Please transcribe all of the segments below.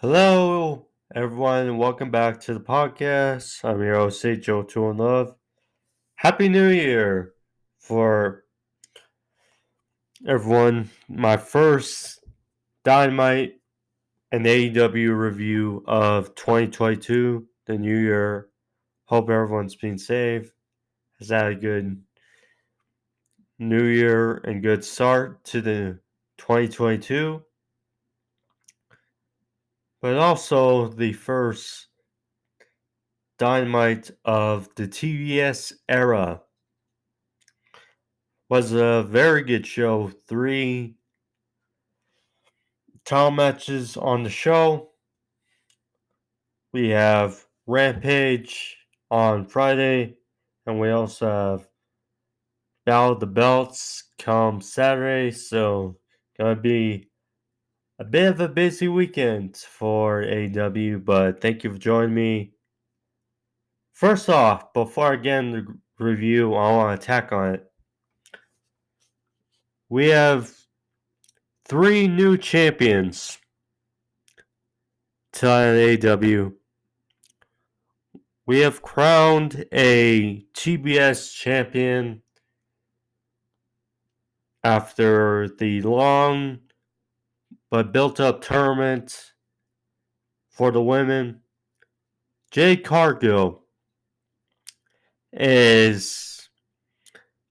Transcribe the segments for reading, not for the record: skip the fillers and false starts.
Hello, everyone, and welcome back to the podcast. I'm your host, Joe Tool and Love. Happy New Year for everyone. My first Dynamite and AEW review of 2022, the new year. Hope everyone's been safe, has had a good new year and good start to the 2022. But also the first Dynamite of the TBS era. Was a very good show. 3 title matches on the show. We have Rampage on Friday, and we also have Battle of the Belts come Saturday. So, gonna be a bit of a busy weekend for AEW, but thank you for joining me. First off, before I get into the review, I want to attack on it. We have 3 new champions to AEW. We have crowned a TBS champion after the long but built up tournament for the women. Jade Cargill is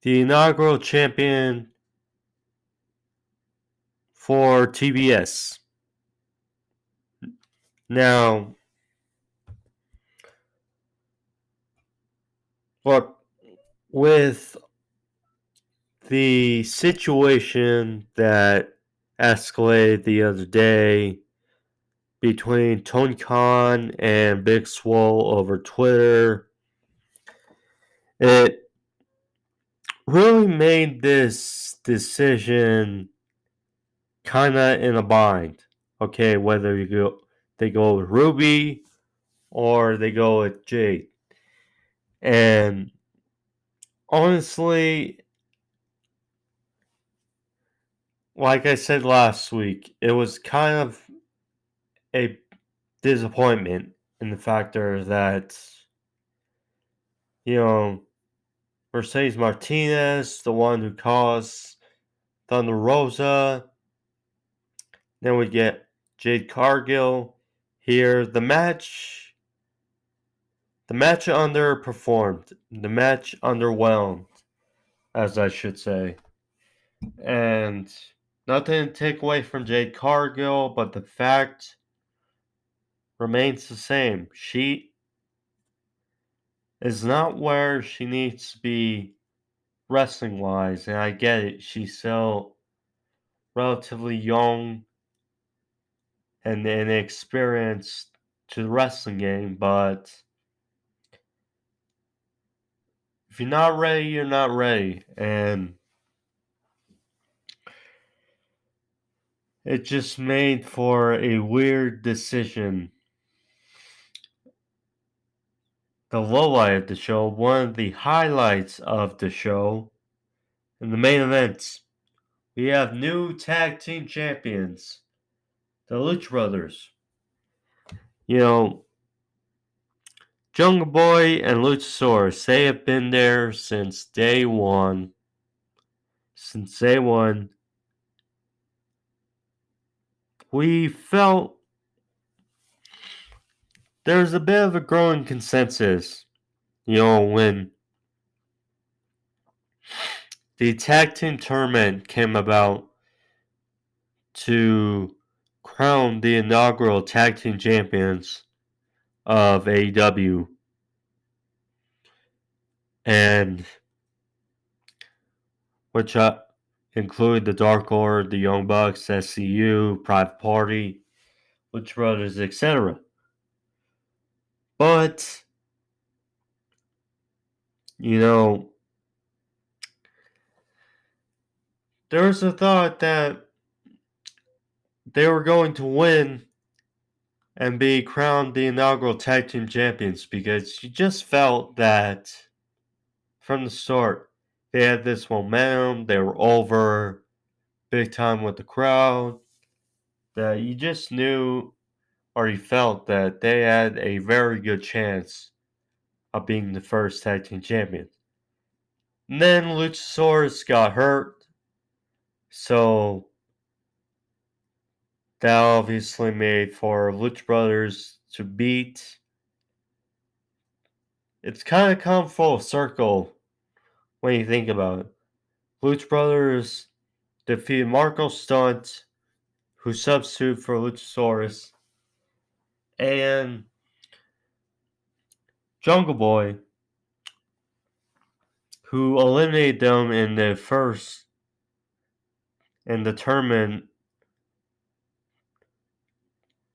the inaugural champion for TBS. Now, look, with the situation that escalated the other day between Tony Khan and Big Swole over Twitter, it really made this decision kind of in a bind. Okay, whether they go with Ruby or they go with Jade. And honestly, like I said last week, it was kind of a disappointment in the factor that, you know, Mercedes Martinez, the one who caused Thunder Rosa. Then we get Jade Cargill here. The match underperformed. The match underwhelmed, as I should say. And nothing to take away from Jade Cargill, but the fact remains the same. She is not where she needs to be wrestling wise, and I get it. She's still relatively young and inexperienced to the wrestling game, but if you're not ready, you're not ready. And it just made for a weird decision. The lowlight of the show, one of the highlights of the show, in the main events, we have new tag team champions, the Lucha Brothers. You know, Jungle Boy and Luchasaurus, they have been there since day one. Since day one, we felt there's a bit of a growing consensus, when the tag team tournament came about to crown the inaugural tag team champions of AEW. And which include the Dark Order, the Young Bucks, SCU, Private Party, Lucha Brothers, etc. But, there was a thought that they were going to win and be crowned the inaugural tag team champions because you just felt that from the start they had this momentum, they were over big time with the crowd, that you just knew, or he felt that they had a very good chance of being the first tag team champions. And then Luchasaurus got hurt, so that obviously made for Lucha Brothers to beat. It's kind of come full circle when you think about it. Lucha Brothers defeated Marco Stunt, who substituted for Luchasaurus, and Jungle Boy, who eliminated them in the tournament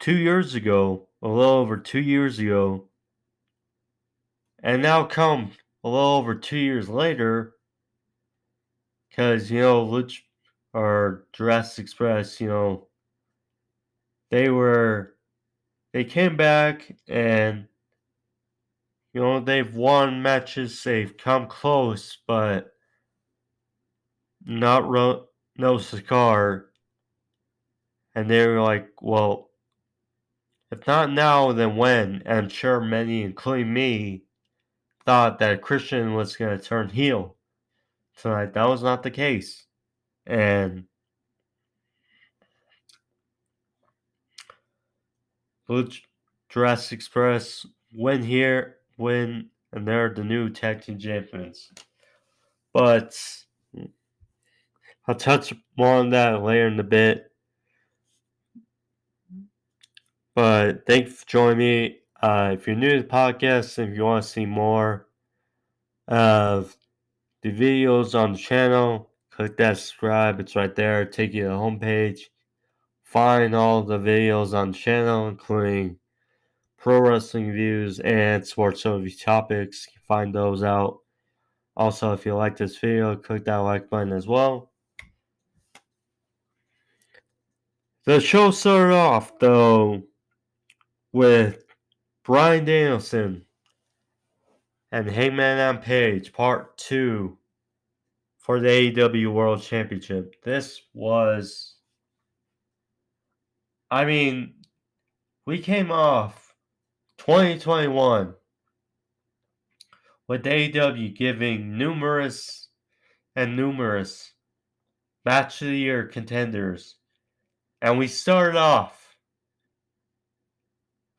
2 years ago, a little over 2 years ago, and now come a little over 2 years later, because Lucha or Jurassic Express, they came back and they've won matches, they've come close, but no cigar. And they were like, well, if not now, then when? And I'm sure many, including me, thought that Christian was going to turn heel tonight. That was not the case. And Jurassic Express win, and they're the new tag team champions. But I'll touch more on that later in a bit. But thank you for joining me. If you're new to the podcast and if you want to see more of the videos on the channel, click that subscribe. It's right there. Take you to the homepage. Find all the videos on the channel, including pro wrestling reviews and sports overview topics. You can find those out. Also, if you like this video, click that like button as well. The show started off, though, with Bryan Danielson and Hangman on Page, Part 2 for the AEW World Championship. This was... we came off 2021 with AEW giving numerous Match of the Year contenders. And we started off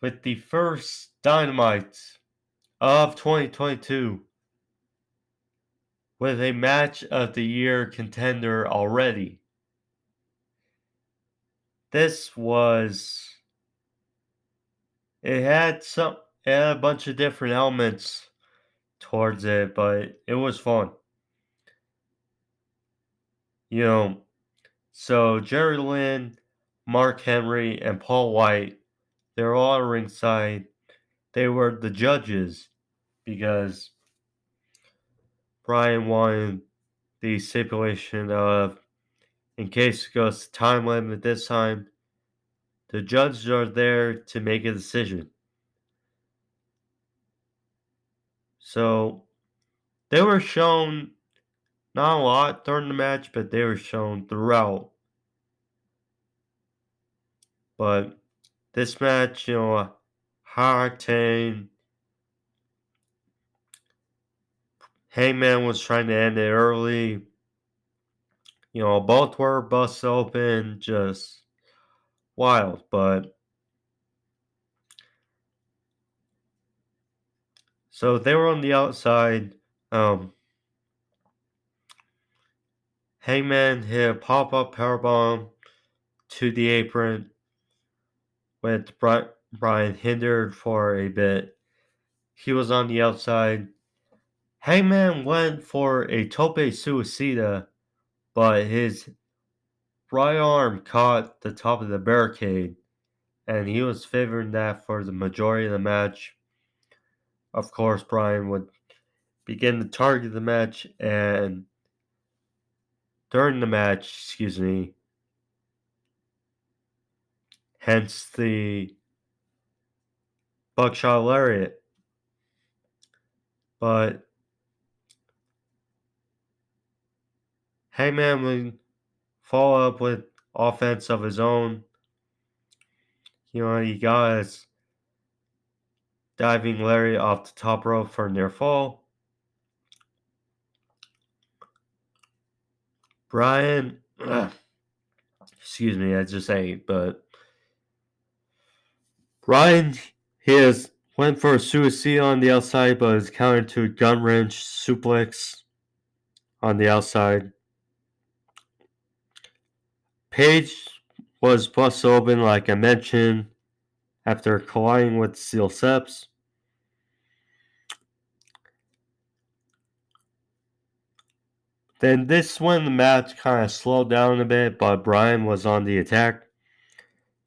with the first Dynamite of 2022 with a Match of the Year contender already. This was... It had a bunch of different elements towards it, but it was fun. So Jerry Lynn, Mark Henry, and Paul White, they were all ringside. They were the judges because Brian wanted the stipulation of, in case it goes to time limit this time, the judges are there to make a decision. So they were shown not a lot during the match, but they were shown throughout. But this match, high octane. Hangman was trying to end it early. Both were bust open, just wild. But so they were on the outside. Hangman hit a pop-up powerbomb to the apron, with Brian hindered for a bit. He was on the outside. Hangman went for a tope suicida, but his right arm caught the top of the barricade, and he was favoring that for the majority of the match. Of course, Brian would begin to target the match, and during the match, hence the buckshot lariat. But Hangman would follow up with offense of his own. He got his diving Larry off the top rope for a near fall. Brian, excuse me, I just ate, but Brian went for a suicide on the outside, but was countered to a gun wrench suplex on the outside. Page was busted open, like I mentioned, after colliding with steel steps. Then this when the match kind of slowed down a bit, but Brian was on the attack.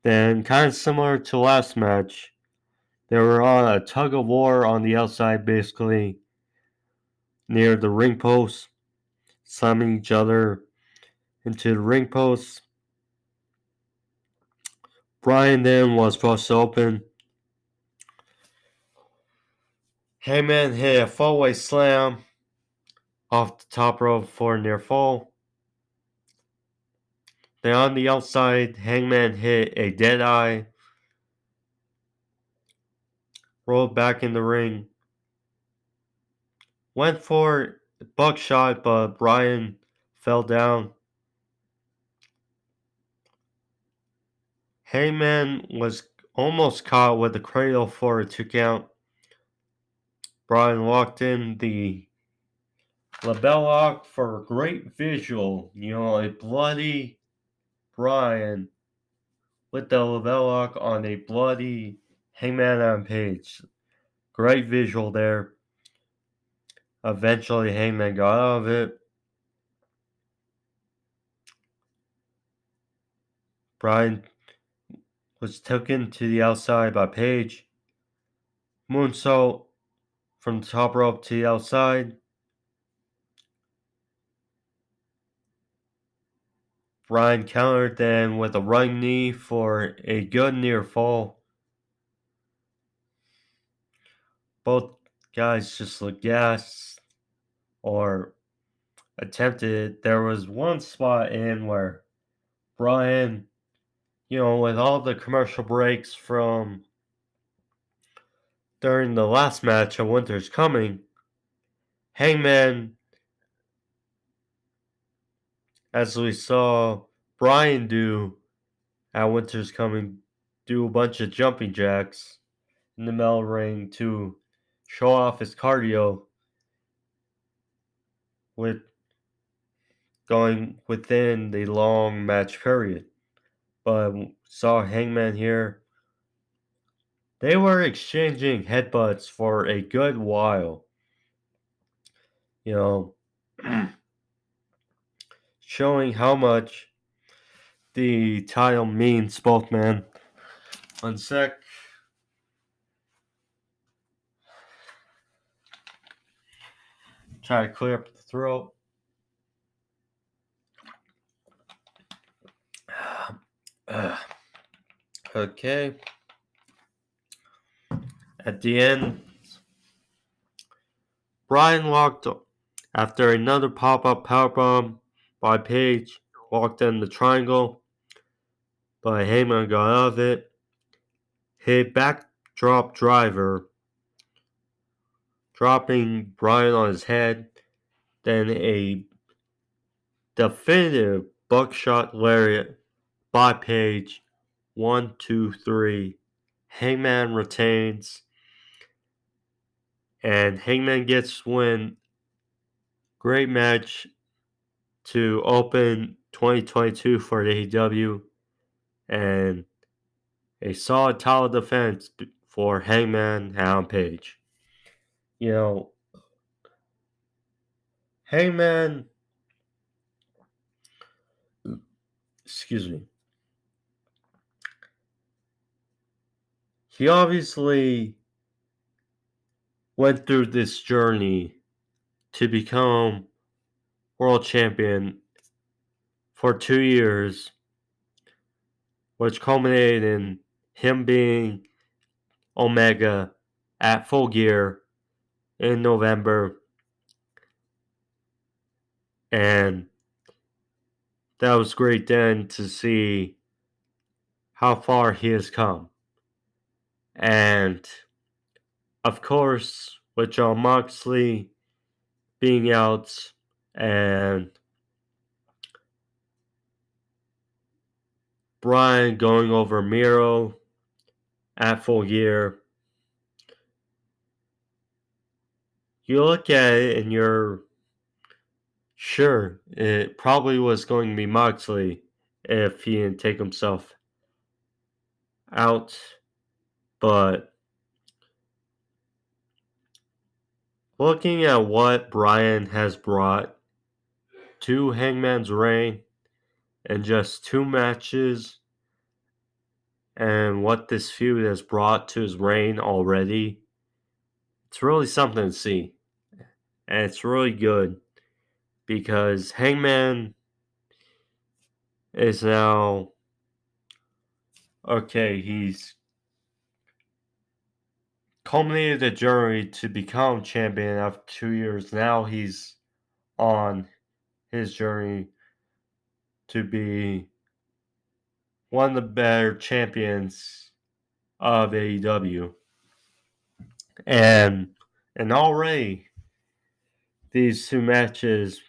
Then, kind of similar to last match, they were on a tug of war on the outside, basically near the ring post, slamming each other into the ring post. Brian then was pushed open. Hangman hit a fallaway slam off the top rope for a near fall. Then on the outside, Hangman hit a dead eye, rolled back in the ring, went for a buckshot, but Brian fell down. Hangman was almost caught with a cradle for a 2 count. Brian walked in the label lock for a great visual. A bloody Brian with the label lock on a bloody Hangman on Page. Great visual there. Eventually, Hangman got out of it. Brian was taken to the outside by Page. Moonsault from the top rope to the outside. Brian countered then with a running knee for a good near fall. Both guys just looked gassed or attempted it. There was one spot in where Brian, with all the commercial breaks from during the last match of Winter's Coming, Hangman, as we saw Brian do at Winter's Coming, do a bunch of jumping jacks in the middle ring to show off his cardio with going within the long match period. But saw Hangman here. They were exchanging headbutts for a good while. Showing how much the title means both men. One sec. Try to clear up the throat. Okay. At the end, Brian walked after another pop-up powerbomb by Page. Walked in the triangle, but Heyman got out of it. Hit backdrop driver, dropping Brian on his head. Then a definitive buckshot lariat by Page. 1, 2, 3. Hangman retains. And Hangman gets win. Great match to open 2022 for the AEW. And a solid title defense for Hangman and Page. Hangman, excuse me, he obviously went through this journey to become world champion for 2 years, which culminated in him being Omega at Full Gear in November. And that was great then to see how far he has come. And, of course, with Jon Moxley being out and Bryan going over Miro at Full Gear, you look at it and you're sure it probably was going to be Moxley if he didn't take himself out. But looking at what Bryan has brought to Hangman's reign in just 2 matches and what this feud has brought to his reign already, it's really something to see. And it's really good because Hangman is now okay, he's culminated the journey to become champion after 2 years. Now he's on his journey to be one of the better champions of AEW. And already these 2 matches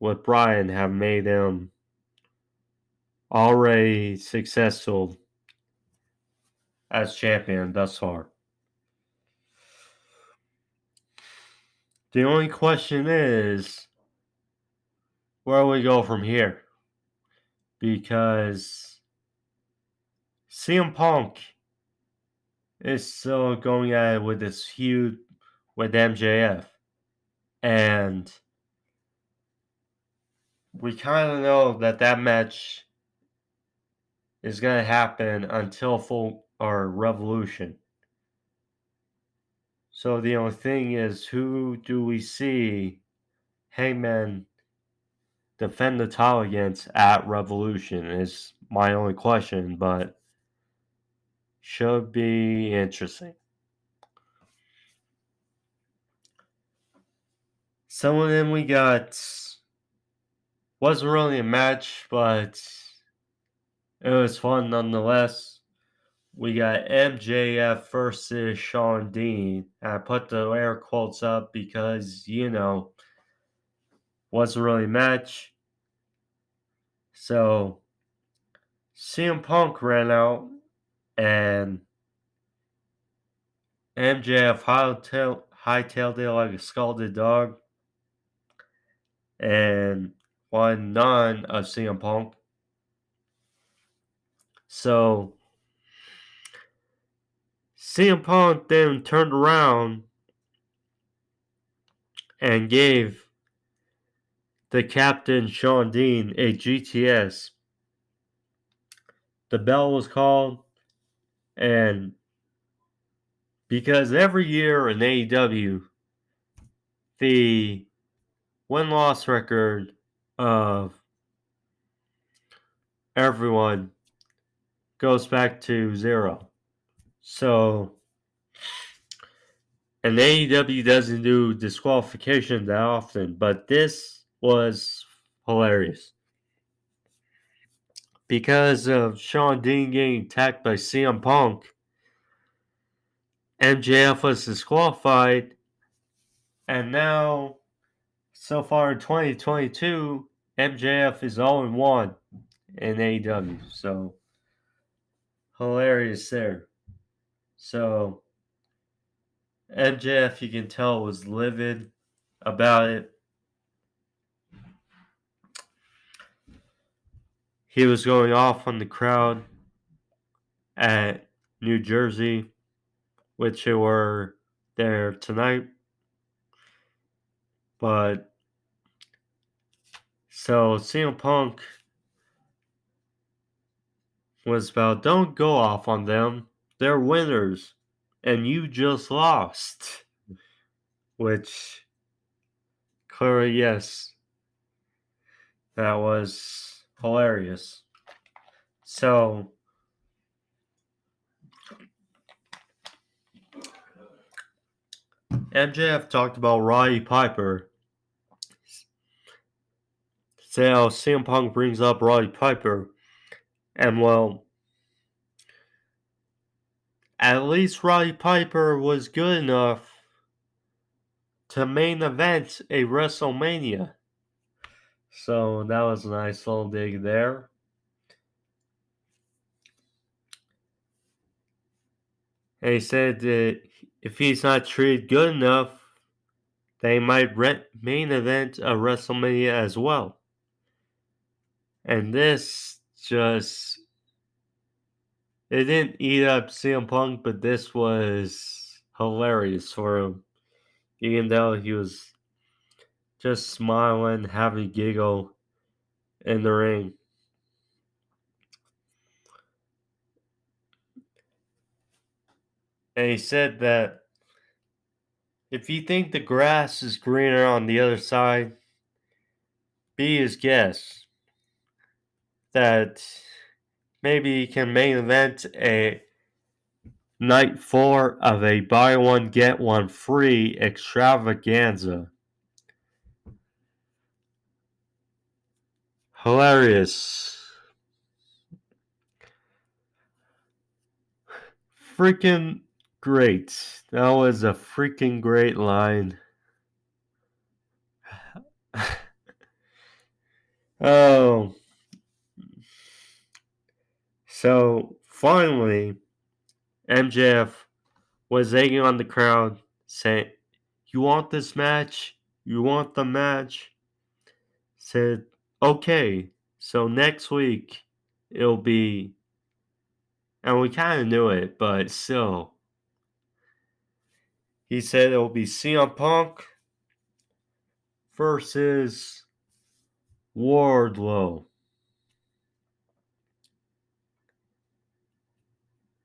with Bryan have made him already successful as champion thus far. The only question is, where we go from here? Because CM Punk is still going at it with this feud with MJF. And we kind of know that match is going to happen until Full or Revolution. So the only thing is, who do we see Hangman defend the title against at Revolution is my only question, but should be interesting. So then we got, wasn't really a match, but it was fun nonetheless. We got MJF versus Shawn Dean. I put the air quotes up because, wasn't really a match. So CM Punk ran out and MJF hightailed it like a scalded dog and won none of CM Punk. So CM Punk then turned around and gave the captain Shawn Dean a GTS. The bell was called, and because every year in AEW, the win-loss record of everyone goes back to 0. So, and AEW doesn't do disqualification that often, but this was hilarious. Because of Shawn Dean getting attacked by CM Punk, MJF was disqualified, and now, so far in 2022, MJF is 0-1 in AEW. So, hilarious there. So, MJF, you can tell, was livid about it. He was going off on the crowd at New Jersey, which they were there tonight. But, so CM Punk was about, don't go off on them. They're winners. And you just lost. Which, clearly, yes, that was hilarious. So, MJF talked about Roddy Piper. So, CM Punk brings up Roddy Piper. And, well, at least Roddy Piper was good enough to main event a WrestleMania. So that was a nice little dig there. And he said that if he's not treated good enough, they might main event a WrestleMania as well. And this just, it didn't eat up CM Punk, but this was hilarious for him. You can tell he was just smiling, having a giggle in the ring. And he said that if you think the grass is greener on the other side, be his guest. That maybe he can main event a night 4 of a buy one get one free extravaganza. Hilarious. Freaking great. That was a freaking great line. Oh. So finally, MJF was egging on the crowd, saying, "You want this match? You want the match?" Said, "Okay, so next week it'll be," and we kind of knew it, but still. He said it'll be CM Punk versus Wardlow.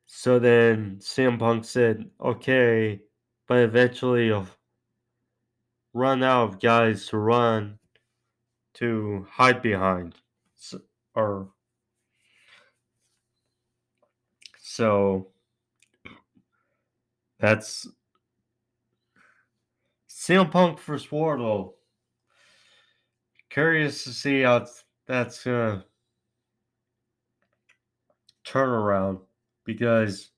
So then CM Punk said, "Okay, but eventually you'll run out of guys to run to hide behind." Or so that's CM Punk versus Wardlow. Curious to see how that's gonna turn around, because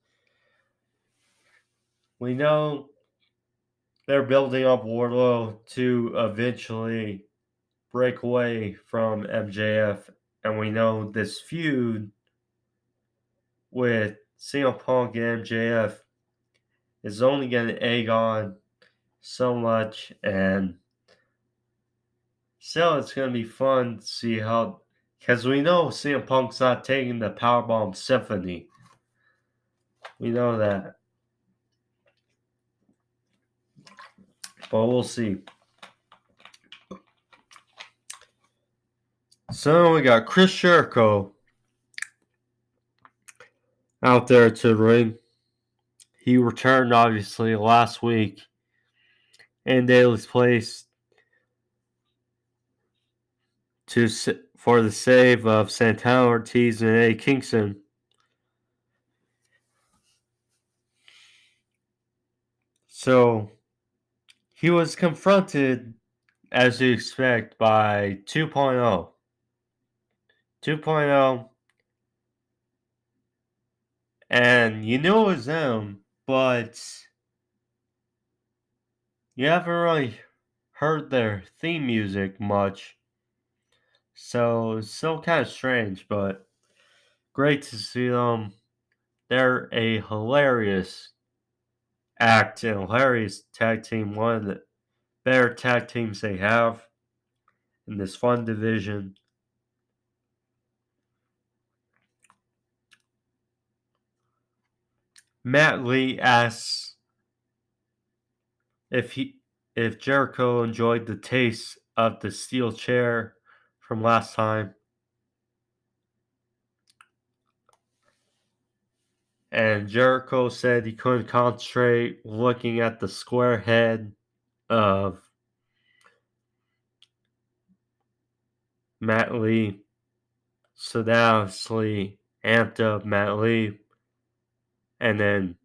we know they're building up Wardlow to eventually break away from MJF, and we know this feud with CM Punk and MJF is only going to egg on so much, and still it's going to be fun to see how, because we know CM Punk's not taking the Powerbomb Symphony. We know that. But we'll see. So we got Chris Jericho out there to the ring. He returned obviously last week in Daly's place for the save of Santana Ortiz and Eddie Kingston. So he was confronted, as you expect, by 2.0. 2.0, and you knew it was him, but you haven't really heard their theme music much. So it's still kind of strange, but great to see them. They're a hilarious act and hilarious tag team. One of the better tag teams they have in this fun division. Matt Lee asks if Jericho enjoyed the taste of the steel chair from last time. And Jericho said he couldn't concentrate looking at the square head of Matt Lee. So that obviously amped up Matt Lee. And then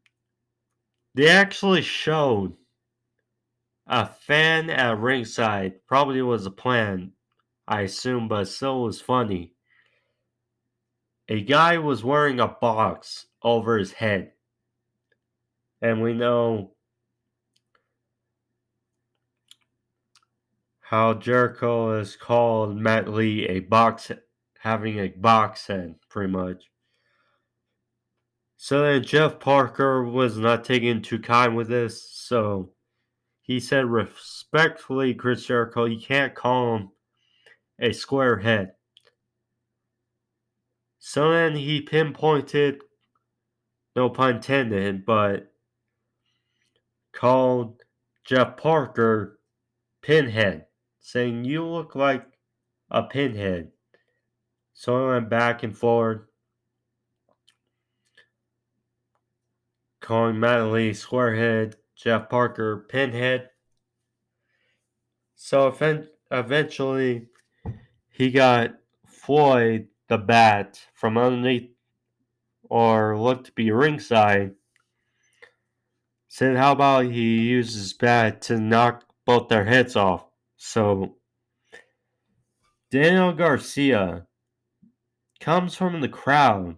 they actually showed a fan at ringside. Probably was a plan, I assume, but still was funny. A guy was wearing a box over his head. And we know how Jericho has called Matt Lee having a box head, pretty much. So then Jeff Parker was not taking too kind with this, so he said respectfully, Chris Jericho, you can't call him a square head. So then he pinpointed, no pun intended, but called Jeff Parker Pinhead, saying you look like a pinhead. So I went back and forth, calling Matt Lee Squarehead, Jeff Parker Pinhead. So eventually, he got Floyd the Bat from underneath, or looked to be ringside. Said, how about he uses his bat to knock both their heads off? So Daniel Garcia comes from the crowd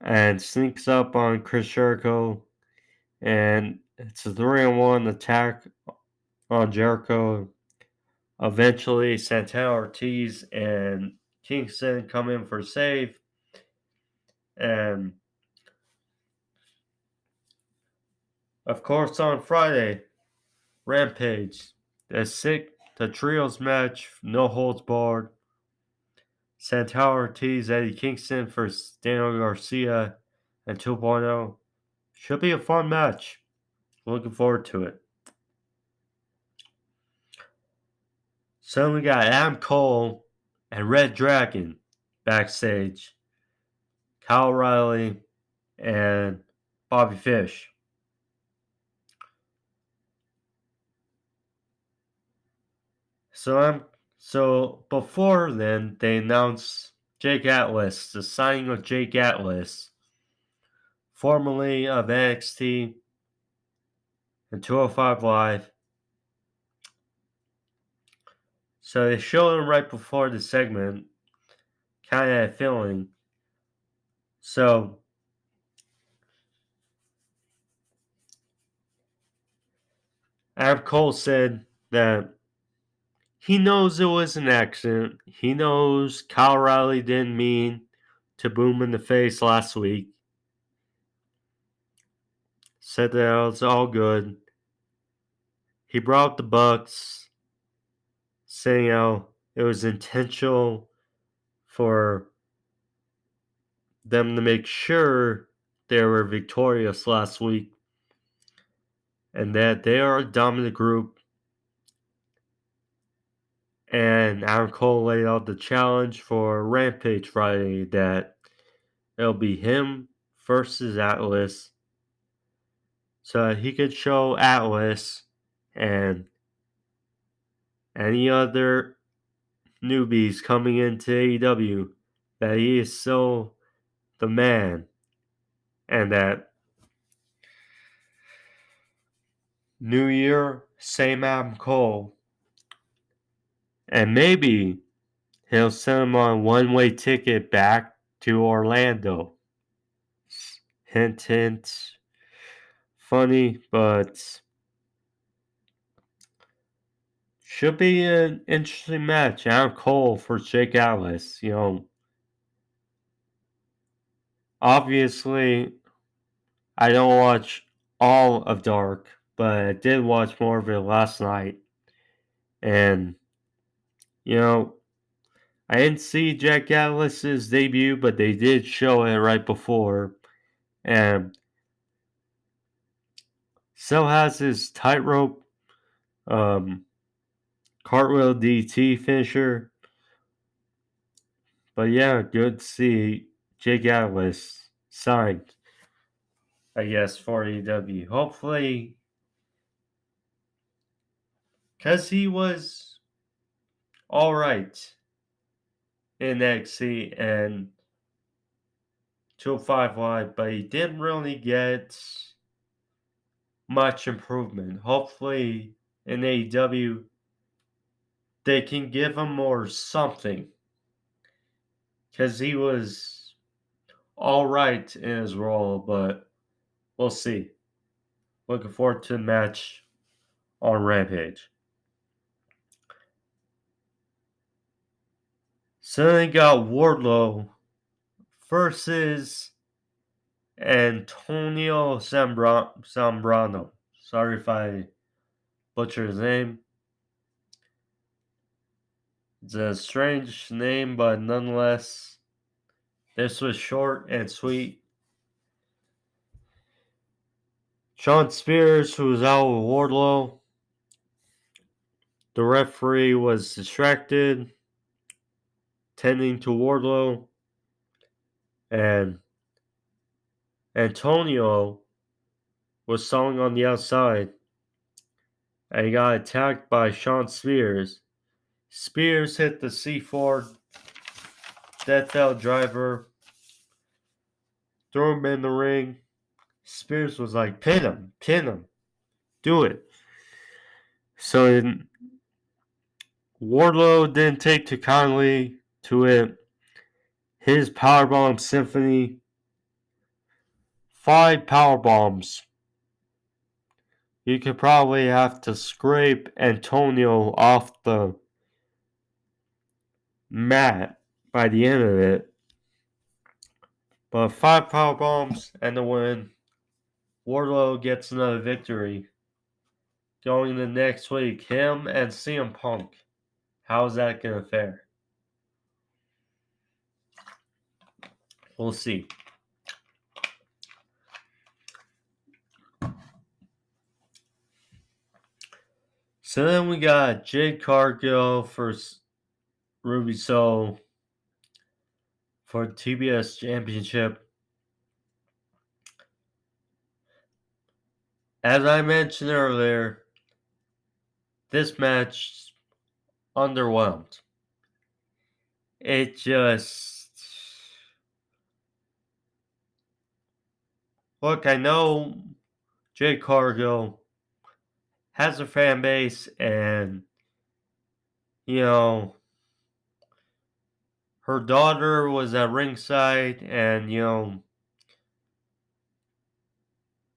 and sneaks up on Chris Jericho, and it's a 3-on-1 attack on Jericho. Eventually, Santana Ortiz and Kingston come in for a save, and of course on Friday, Rampage, the trios match, no holds barred. Santana Ortiz, Eddie Kingston for Daniel Garcia and 2.0. Should be a fun match. Looking forward to it. So we got Adam Cole and Red Dragon backstage. Kyle O'Reilly and Bobby Fish. So before then, they announced Jake Atlas, the signing of Jake Atlas, formerly of NXT and 205 Live. So they showed him right before the segment, kind of had a feeling. So Adam Cole said that he knows it was an accident. He knows Kyle O'Reilly didn't mean to boom in the face last week. Said that it was all good. He brought up the Bucks, saying how it was intentional for them to make sure they were victorious last week and that they are a dominant group. And Adam Cole laid out the challenge for Rampage Friday that it'll be him versus Atlas, so that he could show Atlas and any other newbies coming into AEW that he is still the man, and that New Year, same Adam Cole, and maybe he'll send him on a one-way ticket back to Orlando. Hint, hint. Funny, but should be an interesting match. Adam Cole for Jake Atlas. Obviously, I don't watch all of Dark, but I did watch more of it last night. And, I didn't see Jack Atlas's debut, but they did show it right before. And still has his tightrope cartwheel DT finisher. But yeah, good to see Jake Atlas signed, I guess, for AEW. Hopefully, because he was alright in NXT and 205 Live, but he didn't really get much improvement. Hopefully, in AEW, they can give him more something, because he was alright in his role, but we'll see. Looking forward to the match on Rampage. So then you got Wardlow versus Antonio Zambrano. Sorry if I butcher his name. It's a strange name, but nonetheless, this was short and sweet. Shawn Spears, who was out with Wardlow. The referee was distracted, tending to Wardlow. And Antonio was stalling on the outside. And he got attacked by Shawn Spears. Spears hit the C4 death driver. Threw him in the ring. Spears was like, pin him, do it. So Wardlow didn't take too kindly to it. His powerbomb symphony. 5 powerbombs. You could probably have to scrape Antonio off the mat by the end of it. But 5 powerbombs and the win. Wardlow gets another victory. Going into next week, him and CM Punk. How's that going to fare? We'll see. So then we got Jade Cargill versus Ruby Soho for the TBS Championship. As I mentioned earlier, this match underwhelmed. It just... Look, I know Jade Cargill has a fan base and, you know, her daughter was at ringside and, you know,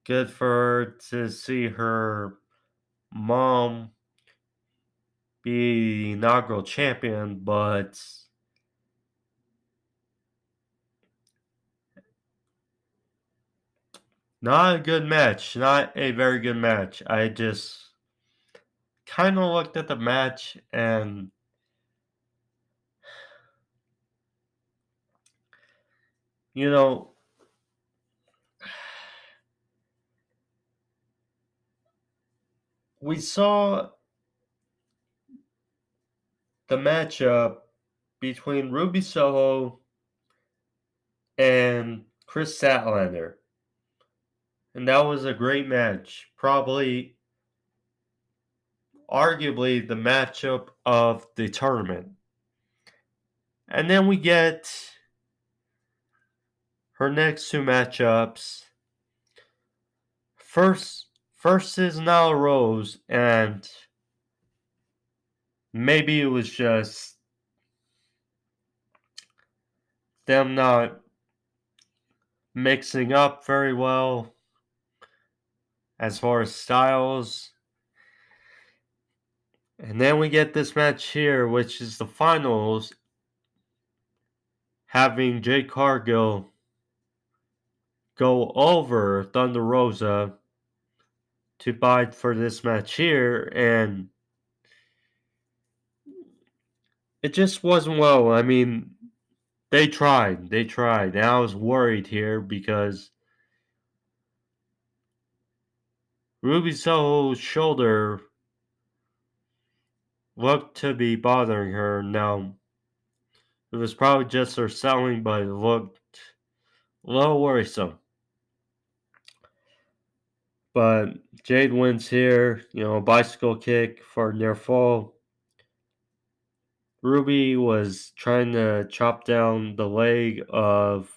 good for her to see her mom be the inaugural champion, but not a good match. Not a very good match. I just kind of looked at the match and you know, we saw the matchup between Ruby Soho and Chris Satlander. And that was a great match. Probably, arguably, the matchup of the tournament. And then we get her next 2 matchups. First is Nyla Rose, and maybe it was just them not mixing up very well as far as styles. And then we get this match here, which is the finals, having Jade Cargill go over Thunder Rosa to bide for this match here, and it just wasn't well. I mean, they tried, and I was worried here because Ruby Soho's shoulder looked to be bothering her. Now, it was probably just her selling, but it looked a little worrisome. But Jade wins here, you know, bicycle kick for near fall. Ruby was trying to chop down the leg of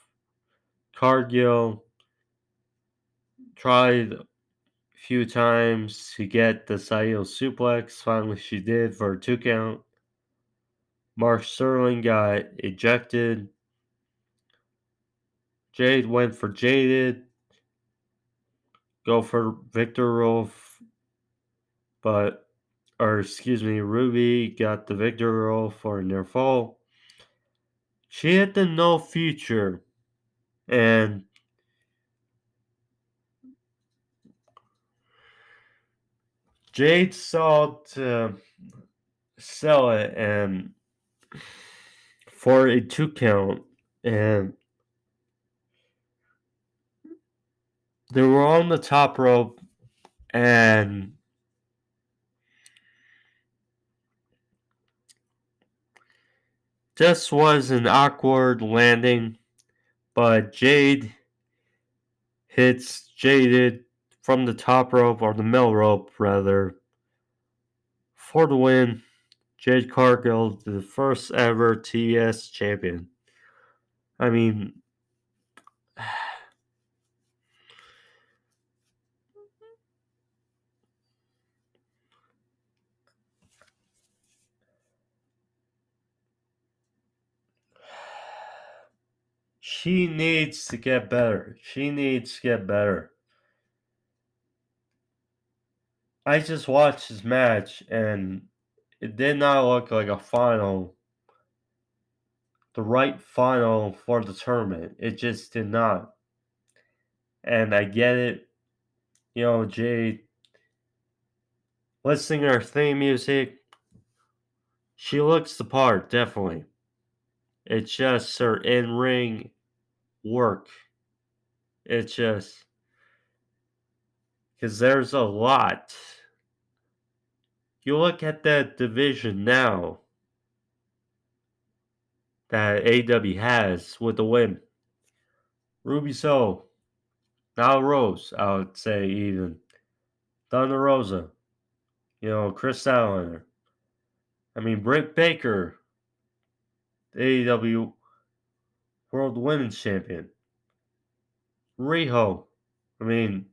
Cargill. Tried a few times to get the Saito suplex. Finally, she did for a 2 count. Mark Sterling got ejected. Jade went for Jaded. go for Victor Rolf, Ruby got the Victor role for near fall. She had the no future, and Jade saw to sell it and for a 2 count, and they were on the top rope, and this was an awkward landing, but Jade hits Jaded from the top rope, or the middle rope rather, for the win. Jade Cargill, the first ever TBS champion. I mean, she needs to get better. She needs to get better. I just watched this match, and it did not look like a final, the right final for the tournament. It just did not. And I get it. Jade, listening to her theme music, she looks the part, definitely. It's just her in ring work. It's just because there's a lot. You look at that division now that AEW has with the win. Ruby Soho, now Rose, I would say even. Thunder Rosa, Chris Satlander. I mean, Britt Baker, the AEW World Women's Champion. Riho. I mean,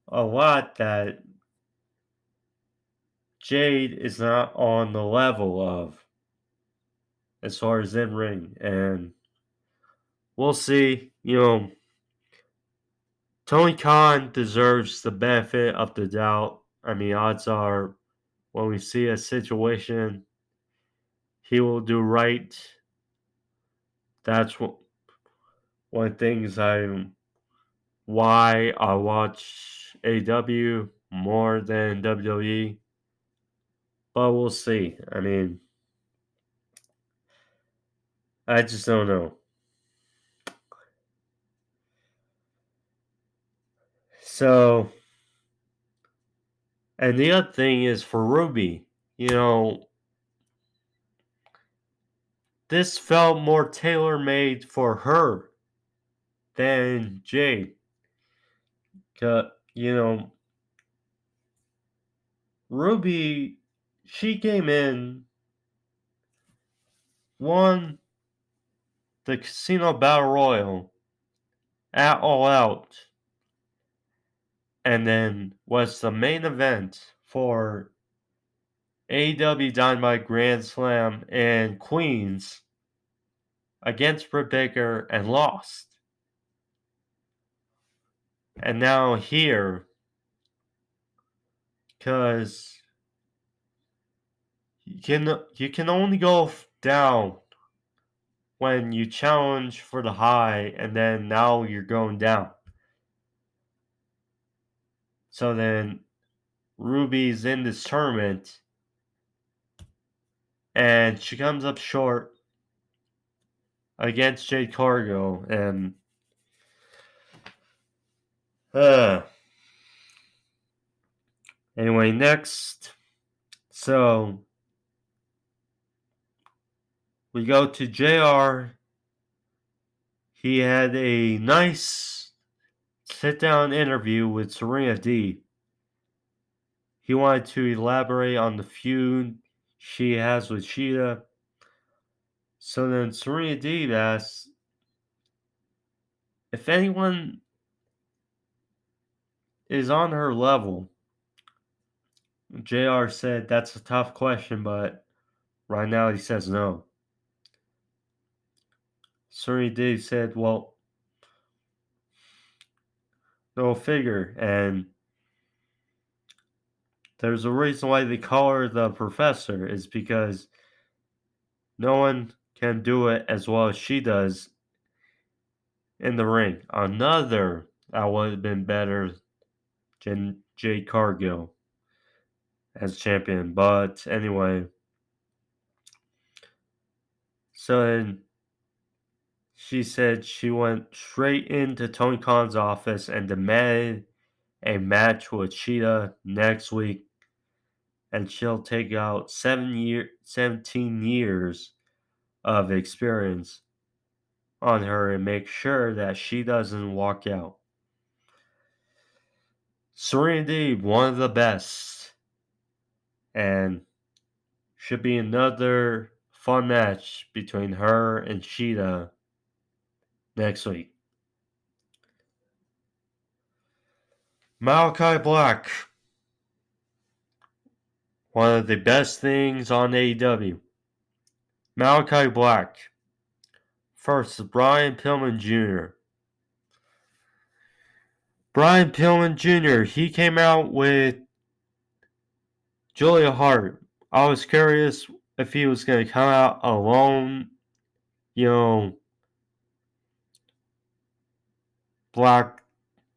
a lot that Jade is not on the level of as far as in ring. And we'll see. Tony Khan deserves the benefit of the doubt. I mean, odds are when we see a situation, he will do right. That's one of the things why I watch AEW more than WWE. But we'll see. I mean, I just don't know. So, and the other thing is for Ruby, this felt more tailor made for her than Jade. You know, Ruby, she came in, won the Casino Battle Royal at All Out, and then was the main event for AEW Dynamite Grand Slam in Queens against Britt Baker and lost. And now here, because you can only go down when you challenge for the high, and then now you're going down. So then Ruby's in this tournament, and she comes up short against Jade Cargill, and anyway, next, so we go to JR. He had a nice sit-down interview with Serena D. He wanted to elaborate on the feud she has with Sheeta. So then Serena D asks if anyone is on her level. JR said that's a tough question, but right now he says no. Serena D said, well, Go figure. And there's a reason why they call her the professor, is because no one can do it as well as she does in the ring. Another that would have been better than Jade Cargill as champion. But anyway, so then she said she went straight into Tony Khan's office and demanded a match with Cheetah next week, and she'll take out 17 years of experience on her and make sure that she doesn't walk out. Serena Deeb, one of the best, and should be another fun match between her and Cheetah next week. Malakai Black, one of the best things on AEW. Malakai Black. First, Brian Tillman Jr. Brian Tillman Jr., he came out with Julia Hart. I was curious if he was going to come out alone, Black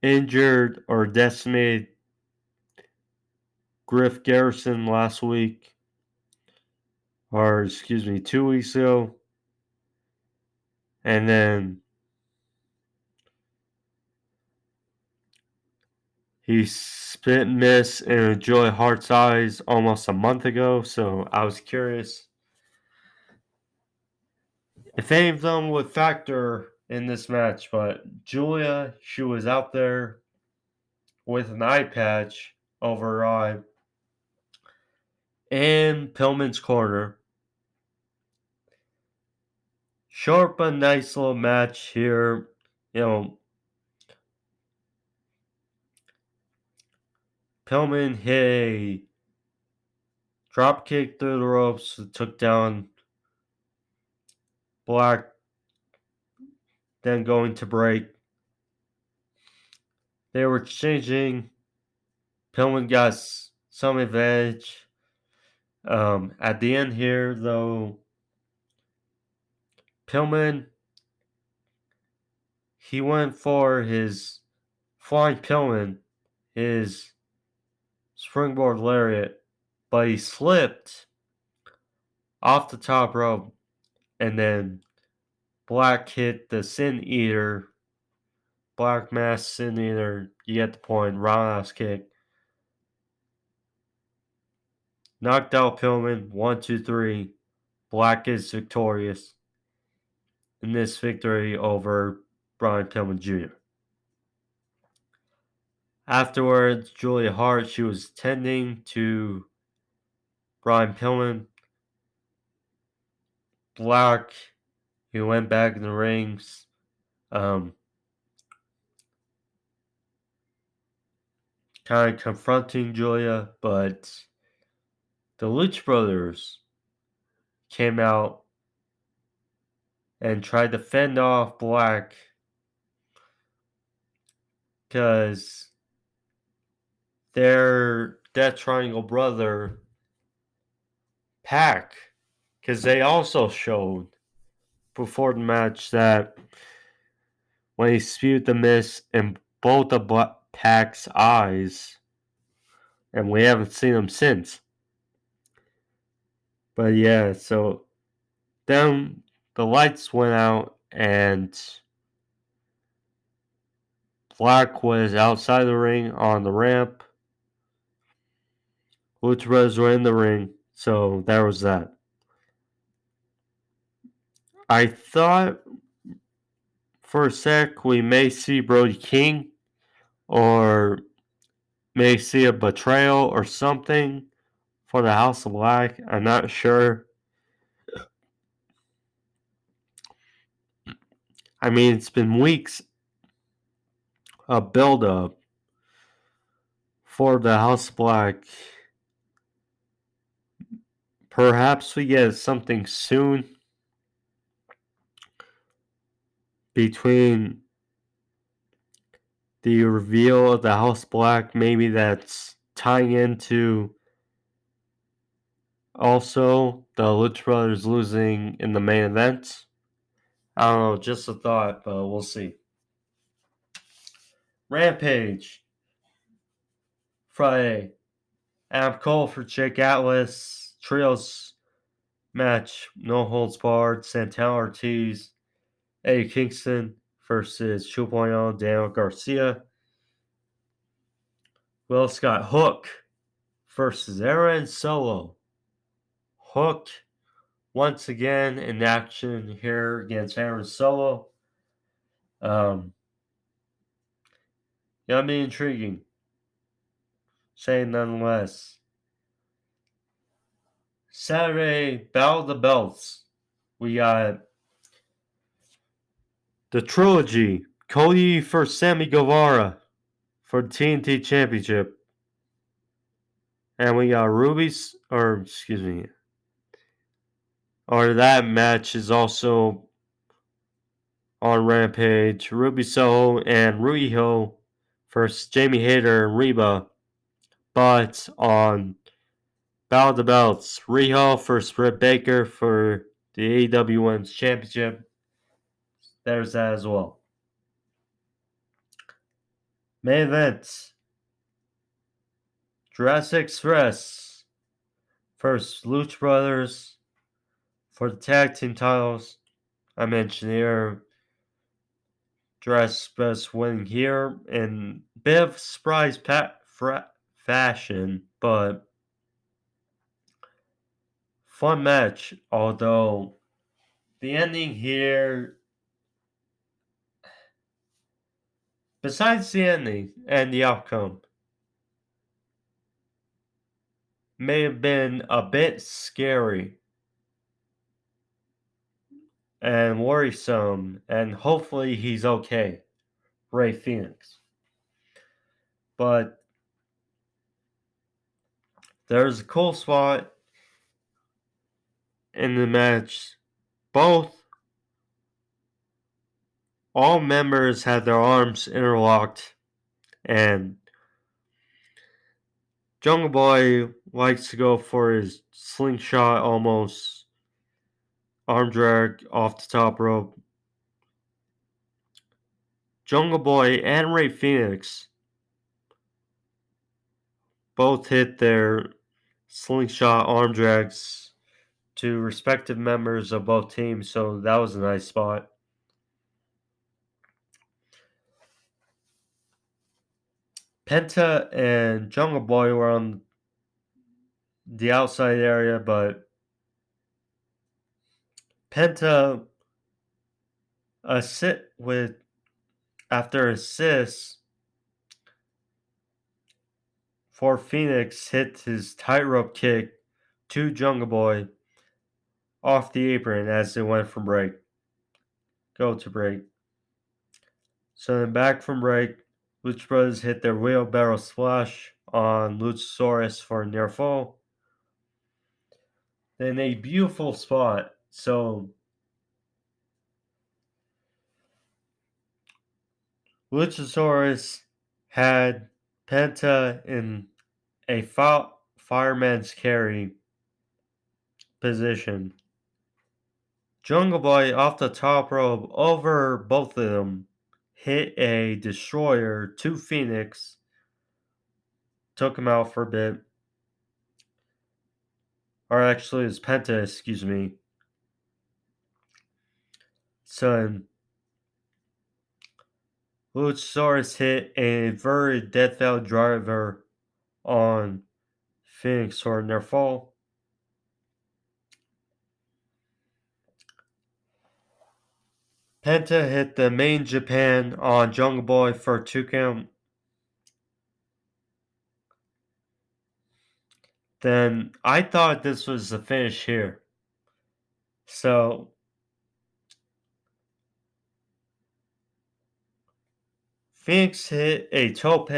injured or decimated Griff Garrison last week, or 2 weeks ago. And then he spit and missed in Julia Hart's eyes almost a month ago, so I was curious if any of them would factor in this match. But Julia, she was out there with an eye patch over her eye in Pillman's corner. Short but nice little match here. Pillman hit a drop kick through the ropes, took down Black, then going to break. They were exchanging. Pillman got some advantage. At the end here, though, Pillman, he went for his flying Pillman, his springboard lariat, but he slipped off the top rope, and then Black hit the Sin Eater, Black Mass Sin Eater, you get the point, roundhouse kick. Knocked out Pillman, 1, 2, 3. Black is victorious in this victory over Brian Tillman Jr. Afterwards, Julia Hart, she was tending to Brian Pillman. Black, he went back in the rings. Kind of confronting Julia, but the Lucha Brothers came out and tried to fend off Black because their Death Triangle brother, Pac, because they also showed before the match that when he spewed the mist in both of Pac's eyes, and we haven't seen him since. But yeah, so then the lights went out and Black was outside the ring on the ramp. Lucha Brothers were in the ring, so there was that. I thought for a sec we may see Brody King or may see a betrayal or something for the House of Black. I'm not sure. I mean, it's been weeks of build-up for the House of Black. Perhaps we get something soon between the reveal of the House Black, maybe that's tying into also the Lucha Brothers losing in the main event. I don't know, just a thought, but we'll see. Rampage. Friday. Adam Cole for Jake Atlas. Trios match. No holds barred. Santana Ortiz. Eddie Kingston versus 2.0 Daniel Garcia. Will Scott Hook versus Aaron Solo. Hook once again in action here against Aaron Solo. Gonna be intriguing. Saying nonetheless. Saturday, Battle of the Belts. We got the trilogy. Cody for Sammy Guevara for the TNT Championship. And we got that match is also on Rampage. Ruby Soho and Ruiho versus Jamie Hayter and Reba. But on Battle of the Belts, Riho versus Britt Baker for the AEW Women's Championship. There's that as well. Main event. Jurassic Express versus Lucha Brothers for the tag team titles. I mentioned here Jurassic Express winning here in a bit of surprise fashion, but fun match. Although the ending here, besides the ending and the outcome, may have been a bit scary and worrisome, and hopefully he's okay, Rey Fénix. But there's a cool spot in the match. All members had their arms interlocked, and Jungle Boy likes to go for his slingshot almost arm drag off the top rope. Jungle Boy and Rey Fénix both hit their slingshot arm drags to respective members of both teams, so that was a nice spot. Penta and Jungle Boy were on the outside area, but Penta after assist for Fénix hit his tightrope kick to Jungle Boy off the apron as they went from break. Go to break. So then back from break, Lucha Brothers hit their wheelbarrow splash on Luchasaurus for a near fall. Then a beautiful spot. So Luchasaurus had Penta in a fireman's carry position. Jungle Boy off the top rope over both of them hit a destroyer to Fénix. Took him out for a bit. Or actually, it's Penta, excuse me. So Luchasaurus hit a very Death Valley driver on Fénix for a near fall. Penta hit the main Japan on Jungle Boy for a 2 count. Then I thought this was the finish here. So Fénix hit a tope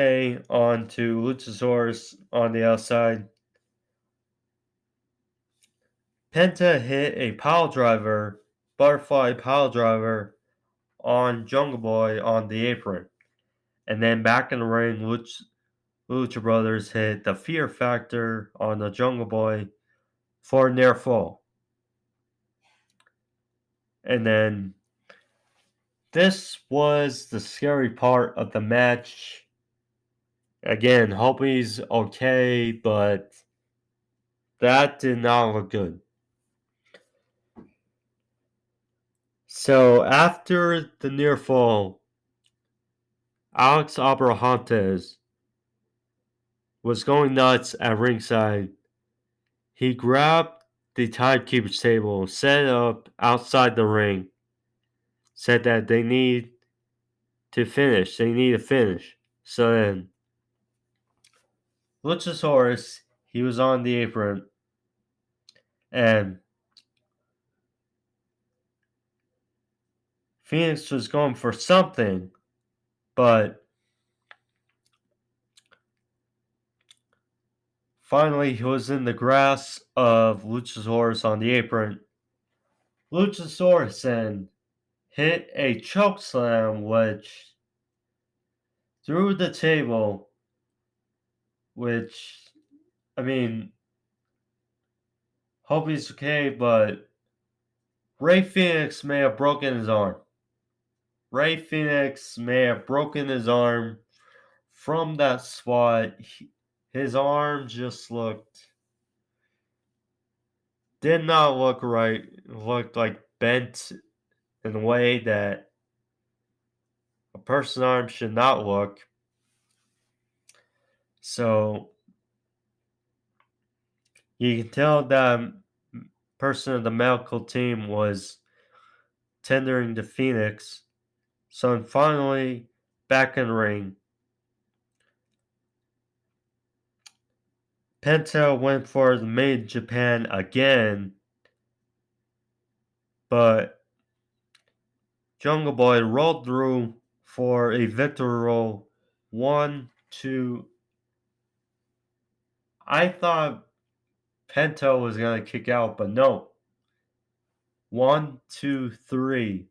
onto Luchasaurus on the outside. Penta hit a butterfly pile driver on Jungle Boy on the apron. And then back in the ring, Lucha Brothers hit the Fear Factor on the Jungle Boy for a near fall. And then this was the scary part of the match. Again, hope he's okay, but that did not look good. So after the near fall, Alex Abrahantes was going nuts at ringside. He grabbed the timekeeper's table, set it up outside the ring, said that they need to finish. They need to finish. So then, Luchasaurus, he was on the apron, and Phoenix was going for something, but finally he was in the grasp of Luchasaurus on the apron. Luchasaurus then hit a choke slam, which through the table, which, I mean, hope he's okay, but Ray Phoenix may have broken his arm. Ray Phoenix may have broken his arm from that spot. His arm just did not look right. It looked like bent in a way that a person's arm should not look. So you can tell that person of the medical team was tendering to Phoenix. So finally, back in the ring, Penta went for the Made in Japan again, but Jungle Boy rolled through for a victory roll. 1, 2. I thought Penta was going to kick out, but no. 1, 2, 3.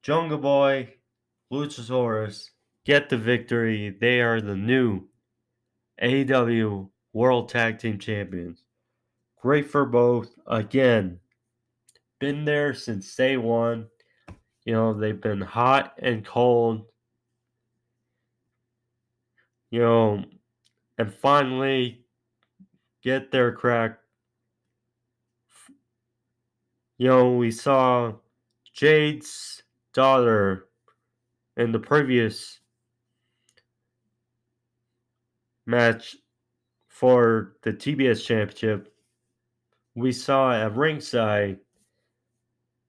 Jungle Boy, Luchasaurus get the victory. They are the new AEW World Tag Team Champions. Great for both. Again, been there since day one. You know, they've been hot and cold. You know, and finally get their crack. You know, we saw Jade's daughter in the previous match for the TBS Championship. We saw at ringside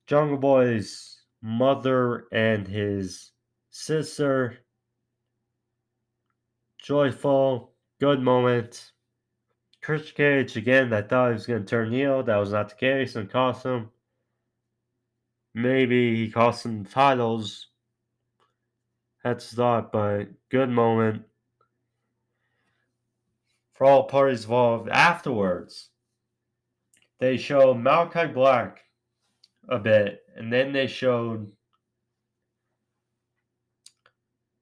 Jungle Boy's mother and his sister. Joyful, good moment. Chris Cage, again, I thought he was going to turn heel. That was not the case and cost him. Maybe he cost him the titles. That's thought, but good moment for all parties involved. Afterwards, they showed Malakai Black a bit, and then they showed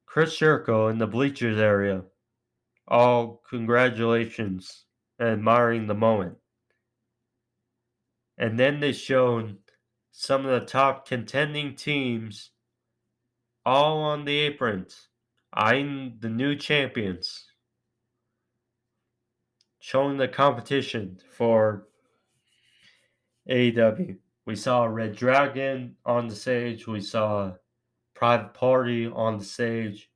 Chris Jericho in the bleachers area. All congratulations and admiring the moment. And then they showed some of the top contending teams all on the aprons, eyeing the new champions, showing the competition for AEW. We saw Red Dragon on the stage. We saw Private Party on the stage.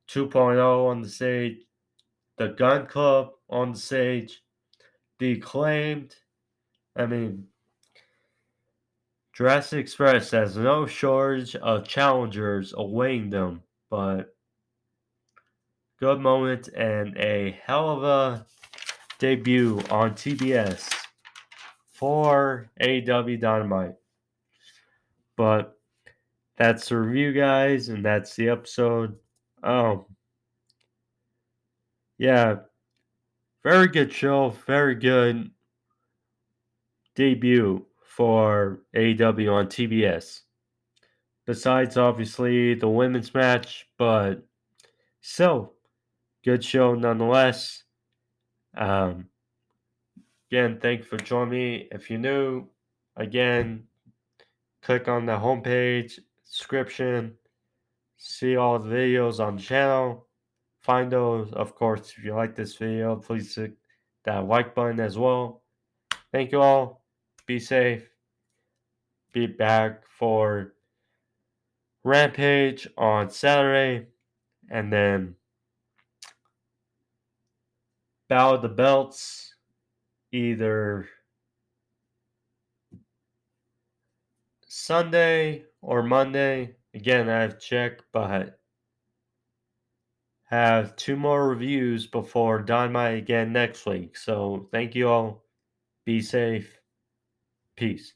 2.0 on the stage. The Gun Club on the stage. The Acclaimed. I mean, Jurassic Express has no shortage of challengers awaiting them, but good moment and a hell of a debut on TBS for AEW Dynamite. But that's the review, guys, and that's the episode. Yeah, very good show, very good debut for AEW on TBS. besides obviously the women's match, but still, good show nonetheless. Um, Again, thank you for joining me. If you're new, again, click on the homepage, description, see all the videos on the channel. Find those, of course, if you like this video, please click that like button as well. Thank you all. Be safe. Be back for Rampage on Saturday, and then Battle of the Belts either Sunday or Monday. Again, I have checked, but have 2 more reviews before Dynamite again next week. So thank you all. Be safe. Peace.